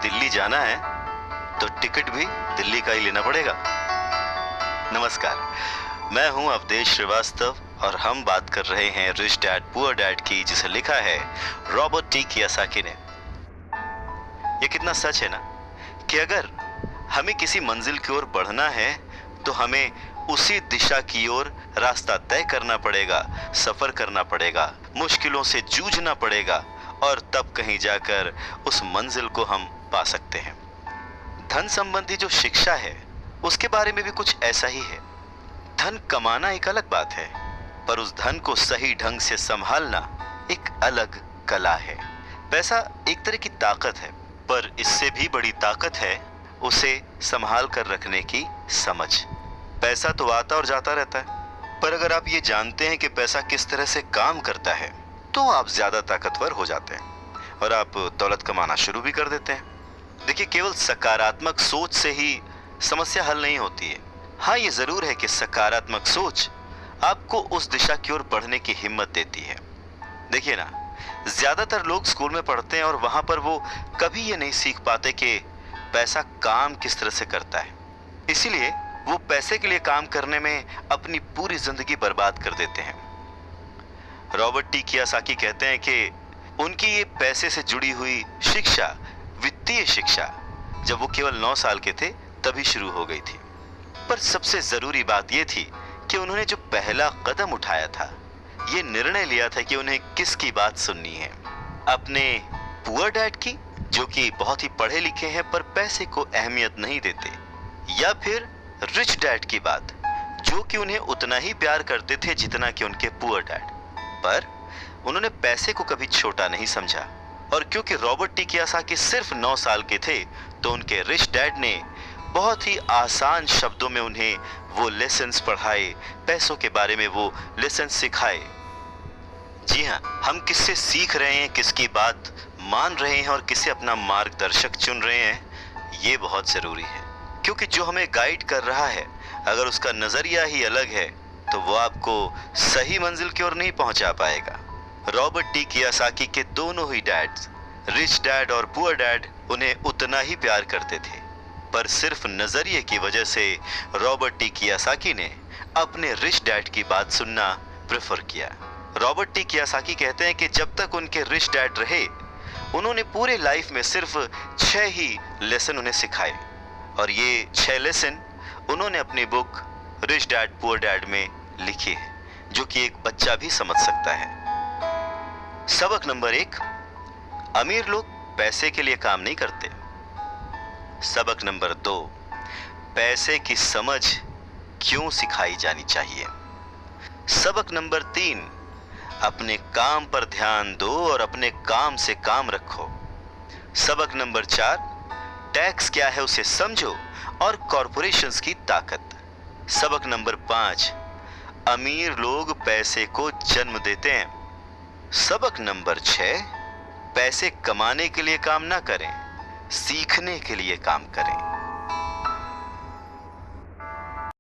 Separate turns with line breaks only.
दिल्ली जाना है तो टिकट भी दिल्ली का ही लेना पड़ेगा। नमस्कार, मैं हूं अवधेश श्रीवास्तव और हम बात कर रहे हैं रिच डैड पुअर डैड की, जिसे लिखा है रॉबर्ट टी कियोसाकी ने। ये कितना सच है ना कि अगर हमें किसी मंजिल की ओर बढ़ना है तो हमें उसी दिशा की ओर रास्ता तय करना पड़ेगा, सफर करना पड़ेगा, मुश्किलों से जूझना पड़ेगा और तब कहीं जाकर उस मंजिल को हम पा सकते हैं। धन संबंधी जो शिक्षा है उसके बारे में भी कुछ ऐसा ही है। धन कमाना एक अलग बात है, पर उस धन को सही ढंग से संभालना एक अलग कला है। पैसा एक तरह की ताकत है, पर इससे भी बड़ी ताकत है उसे संभाल कर रखने की समझ। पैसा तो आता और जाता रहता है, पर अगर आप ये जानते हैं कि पैसा किस तरह से काम करता है तो आप ज्यादा ताकतवर हो जाते हैं और आप दौलत कमाना शुरू भी कर देते हैं। देखिए, केवल सकारात्मक सोच से ही समस्या हल नहीं होती है। हाँ, ये जरूर है कि सकारात्मक सोच आपको उस दिशा की ओर बढ़ने की हिम्मत देती है। देखिए ना, ज्यादातर लोग स्कूल में पढ़ते हैं और वहां पर वो कभी ये नहीं सीख पाते कि पैसा काम किस तरह से करता है। इसीलिए वो पैसे के लिए काम करने में अपनी पूरी जिंदगी बर्बाद कर देते हैं। रॉबर्ट टी कियोसाकी कहते हैं कि उनकी ये पैसे से जुड़ी हुई शिक्षा, वित्तीय शिक्षा, जब वो केवल 9 साल के थे तभी शुरू हो गई थी। पर सबसे जरूरी बात ये थी कि उन्होंने जो पहला कदम उठाया था, ये निर्णय लिया था कि उन्हें किसकी बात सुननी है, अपने पुअर डैड की, जो कि बहुत ही पढ़े लिखे हैं पर पैसे को अहमियत नहीं देते, या फिर रिच डैड की बात, जो कि उन्हें उतना ही प्यार करते थे जितना कि उनके पुअर डैड। पर उन्होंने पैसे को कभी छोटा नहीं समझा, और क्योंकि रॉबर्ट टी कियोसाकी सिर्फ 9 साल के थे तो उनके रिच डैड ने बहुत ही आसान शब्दों में उन्हें वो लेसन्स पढ़ाए, पैसों के बारे में वो लेसन्स सिखाए। जी हाँ, हम किससे सीख रहे हैं, किसकी बात मान रहे हैं और किसे अपना मार्गदर्शक चुन रहे हैं, ये बहुत जरूरी है। क्योंकि जो हमें गाइड कर रहा है, अगर उसका नजरिया ही अलग है तो वो आपको सही मंजिल की ओर नहीं पहुंचा पाएगा। रॉबर्ट टी कियोसाकी के दोनों ही डैड्स, रिच डैड और पुअर डैड, उन्हें उतना ही प्यार करते थे, पर सिर्फ नजरिए की वजह से रॉबर्ट टी कियोसाकी ने अपने रिच डैड की बात सुनना प्रेफर किया। रॉबर्ट टी कियोसाकी कहते हैं कि जब तक उनके रिच डैड रहे, उन्होंने पूरे लाइफ में सिर्फ 6 ही लेसन उन्हें सिखाए, और ये 6 लेसन उन्होंने अपनी book rich dad poor dad में लिखी है, जो कि एक बच्चा भी समझ सकता है। सबक नंबर 1, अमीर लोग पैसे के लिए काम नहीं करते। सबक नंबर 2, पैसे की समझ क्यों सिखाई जानी चाहिए। सबक नंबर 3, अपने काम पर ध्यान दो और अपने काम से काम रखो। सबक नंबर 4, टैक्स क्या है उसे समझो और कॉरपोरेशंस की ताकत। सबक नंबर 5, अमीर लोग पैसे को जन्म देते हैं। सबक नंबर 6, पैसे कमाने के लिए काम ना करें, सीखने के लिए काम करें।